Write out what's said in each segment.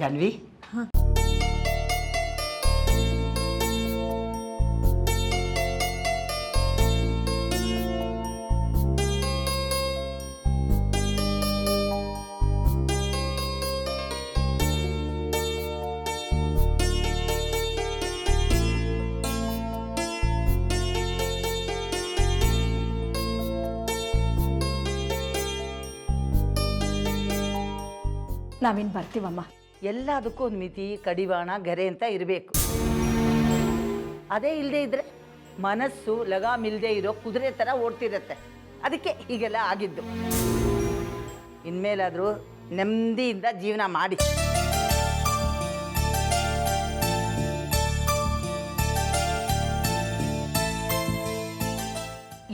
ಜಾನ್ವಿ, ನಾವಿನ್ನು ಬರ್ತೀವಮ್ಮ. ಎಲ್ಲದಕ್ಕೂ ಒಂದು ಮಿತಿ, ಕಡಿವಾಣ, ಗರೆ ಅಂತ ಇರಬೇಕು. ಅದೇ ಇಲ್ಲದೆ ಇದ್ರೆ ಮನಸ್ಸು ಲಗಾಮಿಲ್ಲದೆ ಇರೋ ಕುದುರೆ ಥರ ಓಡ್ತಿರತ್ತೆ. ಅದಕ್ಕೆ ಹೀಗೆಲ್ಲ ಆಗಿದ್ದು. ಇನ್ಮೇಲಾದರೂ ನೆಮ್ಮದಿಯಿಂದ ಜೀವನ ಮಾಡಿ.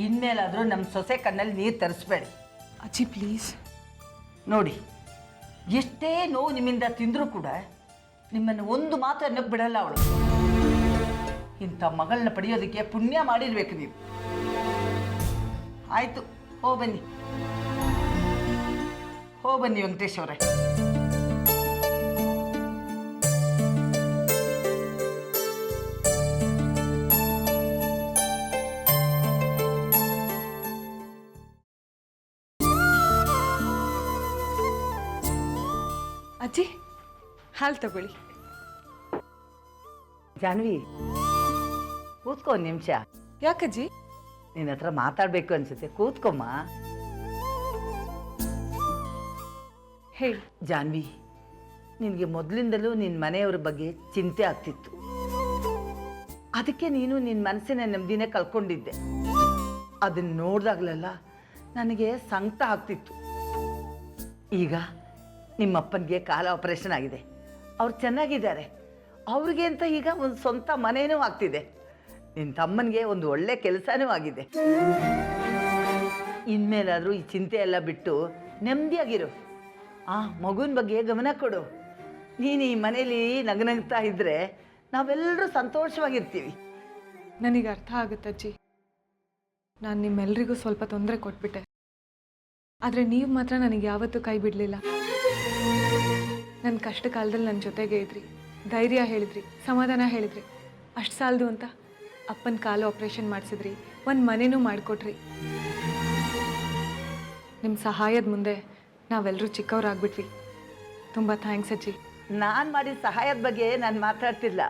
ಇನ್ಮೇಲಾದರೂ ನಮ್ಮ ಸೊಸೆ ಕಣ್ಣಲ್ಲಿ ನೀರು ತರಿಸ್ಬೇಡಿ. ಅಜ್ಜಿ ಪ್ಲೀಸ್. ನೋಡಿ, ಎಷ್ಟೇ ನೋವು ನಿಮ್ಮಿಂದ ತಿಂದರೂ ಕೂಡ ನಿಮ್ಮನ್ನು ಒಂದು ಮಾತು ಅನ್ನಕ್ಕೆ ಬಿಡಲ್ಲ ಅವಳು. ಇಂಥ ಮಗಳನ್ನ ಪಡೆಯೋದಕ್ಕೆ ಪುಣ್ಯ ಮಾಡಿರ್ಬೇಕು ನೀವು. ಆಯಿತು, ಹೋಗ್ಬನ್ನಿ ವೆಂಕಟೇಶ್ ಅವರೇ. ಅಜ್ಜಿ ಹಾಲು ತಗೊಳ್ಳಿ. ಜಾನ್ವಿ, ಕೂತ್ಕೊ ಒಂದು ನಿಮಿಷ. ಯಾಕಜ್ಜಿ? ನಿನ್ನ ಹತ್ರ ಮಾತಾಡಬೇಕು ಅನ್ಸುತ್ತೆ, ಕೂತ್ಕೊಮ್ಮ. ಹೇಳಿ. ಜಾನ್ವಿ, ನಿನಗೆ ಮೊದಲಿಂದಲೂ ನಿನ್ನ ಮನೆಯವ್ರ ಬಗ್ಗೆ ಚಿಂತೆ ಆಗ್ತಿತ್ತು. ಅದಕ್ಕೆ ನೀನು ನಿನ್ನ ಮನಸ್ಸಿನ ನೆಮ್ಮದಿನೇ ಕಳ್ಕೊಂಡಿದ್ದೆ. ಅದನ್ನು ನೋಡಿದಾಗಲೆಲ್ಲ ನನಗೆ ಸಂಕಟ ಆಗ್ತಿತ್ತು. ಈಗ ನಿಮ್ಮಪ್ಪನಿಗೆ ಕಾಲ ಆಪರೇಷನ್ ಆಗಿದೆ, ಅವ್ರು ಚೆನ್ನಾಗಿದ್ದಾರೆ. ಅವ್ರಿಗೆ ಅಂತ ಈಗ ಒಂದು ಸ್ವಂತ ಮನೇನೂ ಆಗ್ತಿದೆ. ನಿನ್ನ ತಮ್ಮನಿಗೆ ಒಂದು ಒಳ್ಳೆ ಕೆಲಸನೂ ಆಗಿದೆ. ಇನ್ಮೇಲಾದರೂ ಈ ಚಿಂತೆ ಎಲ್ಲ ಬಿಟ್ಟು ನೆಮ್ಮದಿಯಾಗಿರು. ಮಗುವಿನ ಬಗ್ಗೆ ಗಮನ ಕೊಡು. ನೀನು ಈ ಮನೇಲಿ ನಗನಗ್ತಾ ಇದ್ದರೆ ನಾವೆಲ್ಲರೂ ಸಂತೋಷವಾಗಿರ್ತೀವಿ. ನನಗೆ ಅರ್ಥ ಆಗುತ್ತಜ್ಜಿ. ನಾನು ನಿಮ್ಮೆಲ್ರಿಗೂ ಸ್ವಲ್ಪ ತೊಂದರೆ ಕೊಟ್ಬಿಟ್ಟೆ. ಆದರೆ ನೀವು ಮಾತ್ರ ನನಗೆ ಯಾವತ್ತೂ ಕೈ ಬಿಡಲಿಲ್ಲ. ನನ್ನ ಕಷ್ಟ ಕಾಲದಲ್ಲಿ ನನ್ನ ಜೊತೆಗೆ ಇದ್ರಿ, ಧೈರ್ಯ ಹೇಳಿದ್ರಿ, ಸಮಾಧಾನ ಹೇಳಿದ್ರಿ. ಅಷ್ಟು ಸಾಲದು ಅಂತ ಅಪ್ಪನ ಕಾಲು ಆಪ್ರೇಷನ್ ಮಾಡಿಸಿದ್ರಿ, ಒಂದು ಮನೆನೂ ಮಾಡಿಕೊಟ್ರಿ. ನಿಮ್ಮ ಸಹಾಯದ ಮುಂದೆ ನಾವೆಲ್ಲರೂ ಚಿಕ್ಕವರಾಗ್ಬಿಟ್ವಿ. ತುಂಬ ಥ್ಯಾಂಕ್ಸ್ ಅಜ್ಜಿ. ನಾನು ಮಾಡಿದ ಸಹಾಯದ ಬಗ್ಗೆ ನಾನು ಮಾತಾಡ್ತಿಲ್ಲ.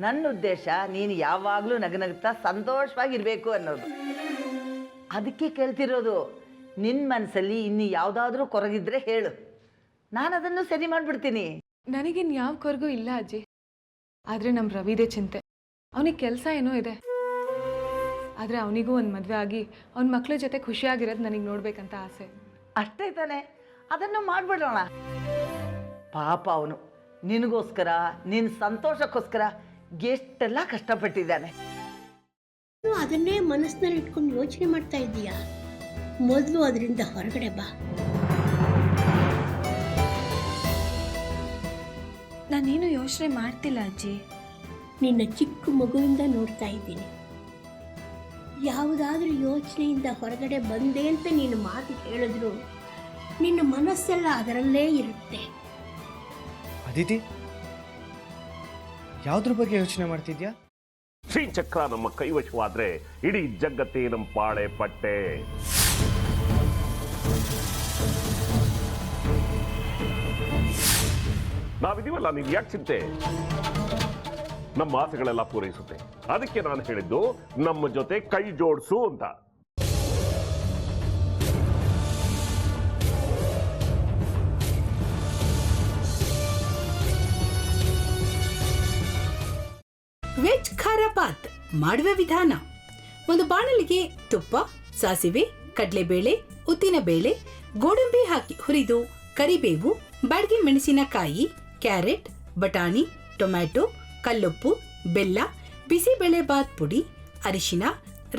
ನನ್ನ ಉದ್ದೇಶ ನೀನು ಯಾವಾಗಲೂ ನಗನಗ್ತಾ ಸಂತೋಷವಾಗಿರಬೇಕು ಅನ್ನೋದು. ಅದಕ್ಕೆ ಕೇಳ್ತಿರೋದು. ನಿನ್ನ ಮನಸ್ಸಲ್ಲಿ ಇನ್ನು ಯಾವುದಾದ್ರೂ ಕೊರಗಿದ್ರೆ ಹೇಳು, ನಾನು ಅದನ್ನು ಸರಿ ಮಾಡಿಬಿಡ್ತೀನಿ. ನನಗಿನ್ನು ಯಾವ ಕೊರಗೂ ಇಲ್ಲ ಅಜ್ಜಿ. ಆದರೆ ನಮ್ಮ ರವಿದೇ ಚಿಂತೆ. ಅವನಿಗೆ ಕೆಲಸ ಏನೋ ಇದೆ, ಆದರೆ ಅವನಿಗೂ ಒಂದು ಮದುವೆ ಆಗಿ ಅವನ ಮಕ್ಕಳ ಜೊತೆ ಖುಷಿಯಾಗಿರೋದು ನನಗೆ ನೋಡ್ಬೇಕಂತ ಆಸೆ. ಅಷ್ಟೇ ತಾನೆ, ಅದನ್ನು ಮಾಡಿಬಿಡೋಣ. ಪಾಪ ಅವನು ನಿನಗೋಸ್ಕರ, ನಿನ್ನ ಸಂತೋಷಕ್ಕೋಸ್ಕರ ಎಷ್ಟೆಲ್ಲ ಕಷ್ಟಪಟ್ಟಿದ್ದಾನೆ. ಅದನ್ನೇ ಮನಸ್ಸಿನಲ್ಲಿ ಇಟ್ಕೊಂಡು ಯೋಚನೆ ಮಾಡ್ತಾ ಇದ್ದೀಯಾ? ಮೊದಲು ಅದರಿಂದ ಹೊರಗಡೆ ಬಾ. ನಾನೇನು ಯೋಚನೆ ಮಾಡ್ತಿಲ್ಲ ಅಜ್ಜಿ. ನಿನ್ನ ಚಿಕ್ಕ ಮಗುವಿಂದ ನೋಡ್ತಾ ಇದ್ದೀನಿ. ಯಾವುದಾದ್ರೂ ಯೋಚನೆಯಿಂದ ಹೊರಗಡೆ ಬಂದೆ ಅಂತ ನೀನು ಮಾತು ಹೇಳಿದ್ರು ನಿನ್ನ ಮನಸ್ಸೆಲ್ಲ ಅದರಲ್ಲೇ ಇರುತ್ತೆ. ಅದಿತಿ, ಯಾವುದ್ರ ಬಗ್ಗೆ ಯೋಚನೆ ಮಾಡ್ತಿದ್ಯಾ? ಶ್ರೀಚಕ್ರ ನಮ್ಮ ಕೈವಶವಾದ್ರೆ ಇಡೀ ಜಗತ್ತೇ ನಮ್ಮ ಪಾಳೆ ಪಟ್ಟೆ. ನಾವಿದೀವಲ್ಲ, ನೀನ್ ಯಾಕೆ ಚಿಂತೆ? ನಮ್ಮ ಆಸೆಗಳೆಲ್ಲ ಪೂರೈಸುತ್ತೆ. ಅದಕ್ಕೆ ನಾನು ಹೇಳಿದ್ದು ನಮ್ಮ ಜೊತೆ ಕೈ ಜೋಡಿಸು ಅಂತ. ವೆಜ್ ಖಾರ ಬಾತ್ ಮಾಡುವ ವಿಧಾನ: ಒಂದು ಬಾಣಲಿಗೆ ತುಪ್ಪ, ಸಾಸಿವೆ, ಕಡಲೆಬೇಳೆ, ಉದ್ದಿನಬೇಳೆ, ಗೋಡಂಬಿ ಹಾಕಿ ಹುರಿದು ಕರಿಬೇವು, ಬಾಡಿಗೆ ಮೆಣಸಿನಕಾಯಿ, ಕ್ಯಾರೆಟ್, ಬಟಾಣಿ, ಟೊಮ್ಯಾಟೊ, ಕಲ್ಲುಪ್ಪು, ಬೆಲ್ಲ, ಬಿಸಿಬೇಳೆ ಬಾತ್ ಪುಡಿ, ಅರಿಶಿನ,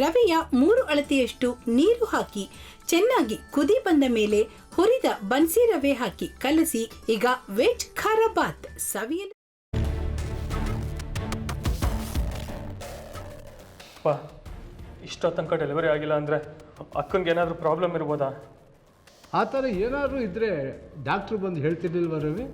ರವೆಯ 3 ಅಳತೆಯಷ್ಟು ನೀರು ಹಾಕಿ ಚೆನ್ನಾಗಿ ಕುದಿ ಬಂದ ಮೇಲೆ ಹುರಿದ ಬನ್ಸಿ ರವೆ ಹಾಕಿ ಕಲಸಿ. ಈಗ ವೆಜ್ ಖಾರ ಬಾತ್ ಸವಿಯಲು. ಇಷ್ಟೋ ತನಕ ಡೆಲಿವರಿ ಆಗಿಲ್ಲ ಅಂದರೆ ಅಕ್ಕಂಗೆ ಏನಾದರೂ ಪ್ರಾಬ್ಲಮ್ ಇರ್ಬೋದಾ? ಆ ಥರ ಏನಾದರೂ ಇದ್ದರೆ ಡಾಕ್ಟ್ರು ಬಂದು ಹೇಳ್ತಿರ್ಲಿಲ್ವ ರವಿ?